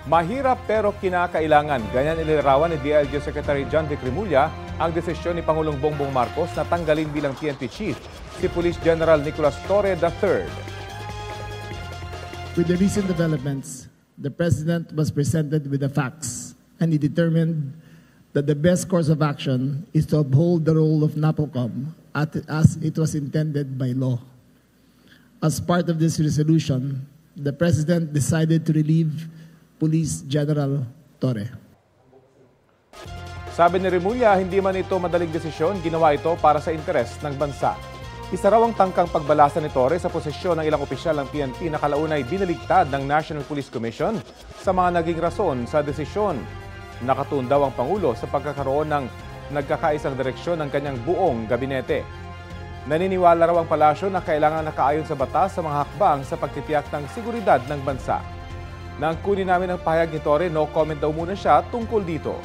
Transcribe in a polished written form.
Mahirap pero kinakailangan. Ganyan inilarawan ni DILG Secretary John Vic Remulla ang desisyon ni Pangulong Bongbong Marcos na tanggalin bilang PNP Chief si Police General Nicolas Torre III. With the recent developments, the President was presented with the facts and he determined that the best course of action is to uphold the role of NAPOCOM as it was intended by law. As part of this resolution, the President decided to relieve Police General Torre. Sabi ni Remulla, hindi man ito madaling desisyon, ginawa ito para sa interes ng bansa. Isa raw ang tangkang pagbalasa ni Torre sa posisyon ng ilang opisyal ng PNP na kalaunay binaligtad ng National Police Commission sa mga naging rason sa desisyon. Nakatuon daw ang Pangulo sa pagkakaroon ng nagkakaisang direksyon ng kanyang buong gabinete. Naniniwala raw ang palasyo na kailangan nakaayon sa batas sa mga hakbang sa pagtitiyak ng seguridad ng bansa. Nang kunin namin ang pahayag ni Torre, no comment daw muna siya tungkol dito.